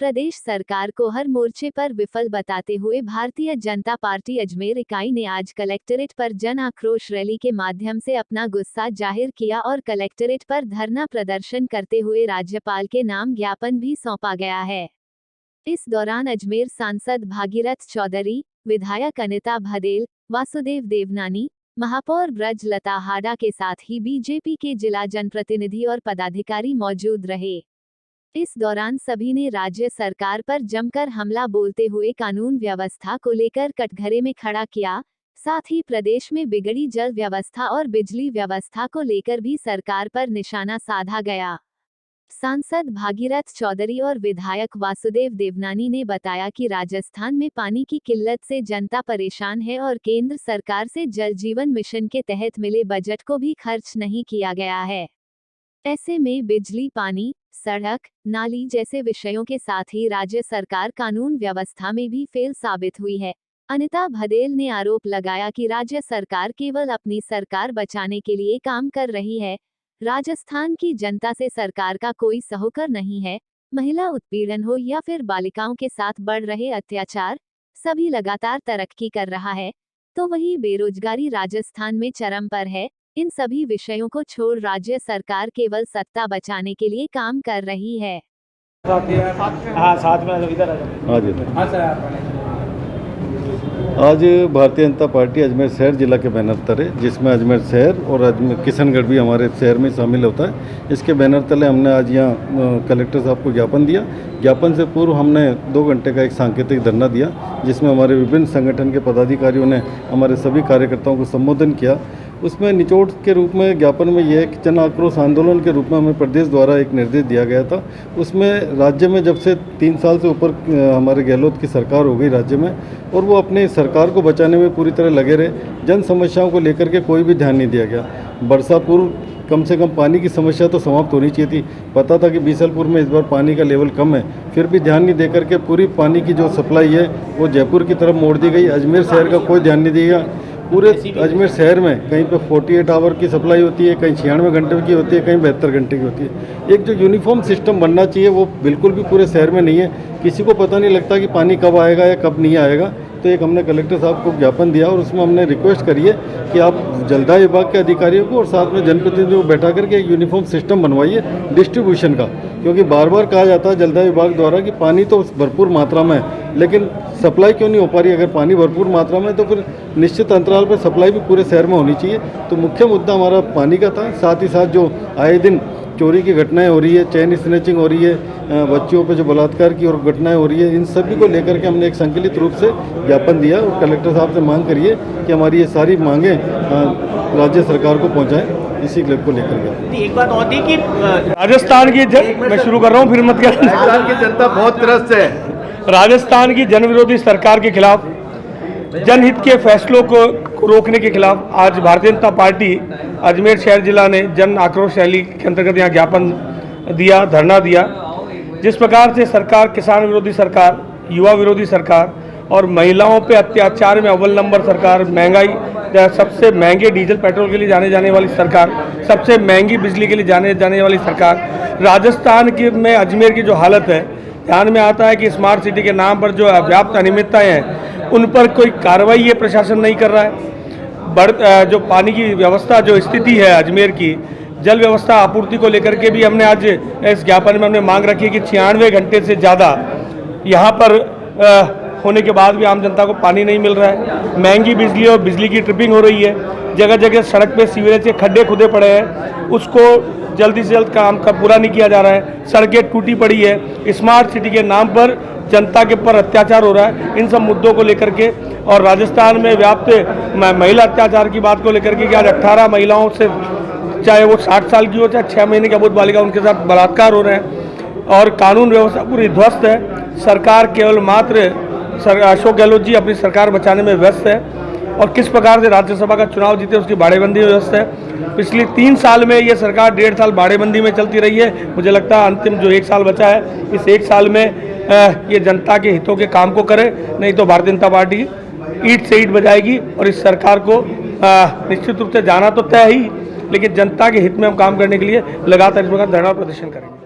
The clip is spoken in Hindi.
प्रदेश सरकार को हर मोर्चे पर विफल बताते हुए भारतीय जनता पार्टी अजमेर इकाई ने आज कलेक्ट्रेट पर जन आक्रोश रैली के माध्यम से अपना गुस्सा जाहिर किया और कलेक्ट्रेट पर धरना प्रदर्शन करते हुए राज्यपाल के नाम ज्ञापन भी सौंपा गया है। इस दौरान अजमेर सांसद भागीरथ चौधरी, विधायक अनिता भदेल, वासुदेव देवनानी, महापौर ब्रज लता हाडा के साथ ही बीजेपी के जिला जनप्रतिनिधि और पदाधिकारी मौजूद रहे। इस दौरान सभी ने राज्य सरकार पर जमकर हमला बोलते हुए कानून व्यवस्था को लेकर कटघरे में खड़ा किया। साथ ही प्रदेश में बिगड़ी जल व्यवस्था और बिजली व्यवस्था को लेकर भी सरकार पर निशाना साधा गया। सांसद भागीरथ चौधरी और विधायक वासुदेव देवनानी ने बताया कि राजस्थान में पानी की किल्लत से जनता परेशान है और केंद्र सरकार से जल जीवन मिशन के तहत मिले बजट को भी खर्च नहीं किया गया है। ऐसे में बिजली, पानी, सड़क, नाली जैसे विषयों के साथ ही राज्य सरकार कानून व्यवस्था में भी फेल साबित हुई है। अनिता भदेल ने आरोप लगाया कि राज्य सरकार केवल अपनी सरकार बचाने के लिए काम कर रही है। राजस्थान की जनता से सरकार का कोई सरोकार नहीं है। महिला उत्पीड़न हो या फिर बालिकाओं के साथ बढ़ रहे अत्याचार, सभी लगातार तरक्की कर रहा है। तो वही बेरोजगारी राजस्थान में चरम पर है। इन सभी विषयों को छोड़ राज्य सरकार केवल सत्ता बचाने के लिए काम कर रही है। आज भारतीय जनता पार्टी अजमेर शहर जिला के बैनर तले, जिसमें अजमेर शहर और अजमेर किशनगढ़ भी हमारे शहर में शामिल होता है, इसके बैनर तले हमने आज यहाँ कलेक्टर साहब को ज्ञापन दिया। ज्ञापन से पूर्व हमने 2 घंटे का एक सांकेतिक धरना दिया, जिसमें हमारे विभिन्न संगठन के पदाधिकारियों ने हमारे सभी कार्यकर्ताओं को संबोधन किया। उसमें निचोड़ के रूप में ज्ञापन में यह है कि जन आक्रोश आंदोलन के रूप में हमें प्रदेश द्वारा एक निर्देश दिया गया था। उसमें राज्य में जब से 3 साल से ऊपर हमारे गहलोत की सरकार हो गई राज्य में, और वो अपने सरकार को बचाने में पूरी तरह लगे रहे। जन समस्याओं को लेकर के कोई भी ध्यान नहीं दिया गया। वर्षा पूर्व कम से कम पानी की समस्या तो समाप्त होनी चाहिए थी। पता था कि बीसलपुर में इस बार पानी का लेवल कम है, फिर भी ध्यान नहीं देकर के पूरी पानी की जो सप्लाई है वो जयपुर की तरफ मोड़ दी गई। अजमेर शहर का कोई ध्यान नहीं दिया। पूरे अजमेर शहर में कहीं पे 48 आवर की सप्लाई होती है, कहीं 96 घंटे की होती है, कहीं 72 घंटे की होती है। एक जो यूनिफॉर्म सिस्टम बनना चाहिए वो बिल्कुल भी पूरे शहर में नहीं है। किसी को पता नहीं लगता कि पानी कब आएगा या कब नहीं आएगा। तो एक हमने कलेक्टर साहब को ज्ञापन दिया और उसमें हमने रिक्वेस्ट करी है कि आप जलदाय विभाग के अधिकारियों को और साथ में जनप्रतिनिधियों को बैठा करके एक यूनिफॉर्म सिस्टम बनवाइए डिस्ट्रीब्यूशन का, क्योंकि बार बार कहा जाता है जलदाय विभाग द्वारा कि पानी तो भरपूर मात्रा में है, लेकिन सप्लाई क्यों नहीं हो पा रही। अगर पानी भरपूर मात्रा में है तो फिर निश्चित अंतराल पर सप्लाई भी पूरे शहर में होनी चाहिए। तो मुख्य मुद्दा हमारा पानी का था। साथ ही साथ जो आए दिन चोरी की घटनाएं हो रही है, चेन स्नैचिंग हो रही है, बच्चियों पर जो बलात्कार की और घटनाएं हो रही है, इन सभी को लेकर के हमने एक संकलित रूप से ज्ञापन दिया और कलेक्टर साहब से मांग करिए कि हमारी ये सारी मांगें राज्य सरकार को पहुंचाएं। इसी को लेकर के एक बात और थी कि राजस्थान की मैं शुरू कर रहा हूँ, फिर मत कर। राजस्थान की जनता बहुत त्रस्त है। राजस्थान की जन विरोधी सरकार के खिलाफ, जनहित के फैसलों को रोकने के खिलाफ आज भारतीय जनता पार्टी अजमेर शहर जिला ने जन आक्रोश रैली के अंतर्गत यहाँ ज्ञापन दिया, धरना दिया। जिस प्रकार से सरकार किसान विरोधी सरकार, युवा विरोधी सरकार और महिलाओं पे अत्याचार में अव्वल नंबर सरकार, महंगाई, सबसे महंगे डीजल पेट्रोल के लिए जाने वाली सरकार, सबसे महंगी बिजली के लिए जाने वाली सरकार, राजस्थान की में अजमेर की जो हालत है, ध्यान में आता है कि स्मार्ट सिटी के नाम पर जो अव्याप्त अनियमितताएं हैं उन पर कोई कार्रवाई ये प्रशासन नहीं कर रहा है। जो पानी की व्यवस्था, जो स्थिति है अजमेर की, जल व्यवस्था आपूर्ति को लेकर के भी हमने आज इस ज्ञापन में हमने मांग रखी है कि 96 घंटे से ज़्यादा यहाँ पर होने के बाद भी आम जनता को पानी नहीं मिल रहा है। महंगी बिजली और बिजली की ट्रिपिंग हो रही है। जगह जगह सड़क पे सीवरेज के खड्डे खुदे पड़े हैं, उसको जल्दी से जल्द काम का पूरा नहीं किया जा रहा है। सड़कें टूटी पड़ी है। स्मार्ट सिटी के नाम पर जनता के ऊपर अत्याचार हो रहा है। इन सब मुद्दों को लेकर के और राजस्थान में व्याप्त महिला अत्याचार की बात को लेकर के आज 18 महिलाओं से, चाहे वो 60 साल की हो चाहे 6 महीने की अबोध बालिका, उनके साथ बलात्कार हो रहे हैं और कानून व्यवस्था पूरी ध्वस्त है। सरकार केवल मात्र अशोक गहलोत जी अपनी सरकार बचाने में व्यस्त है और किस प्रकार से राज्यसभा का चुनाव जीते उसकी बाड़ेबंदी में व्यस्त है। पिछले 3 साल में ये सरकार 1.5 साल बाड़ेबंदी में चलती रही है। मुझे लगता है अंतिम जो 1 साल बचा है, इस 1 साल में ये जनता के हितों के काम को करे, नहीं तो भारतीय जनता पार्टी ईंट से ईंट बजाएगी और इस सरकार को निश्चित रूप से जाना तो तय ही, लेकिन जनता के हित में हम काम करने के लिए लगातार इस प्रकार धरना प्रदर्शन करेंगे।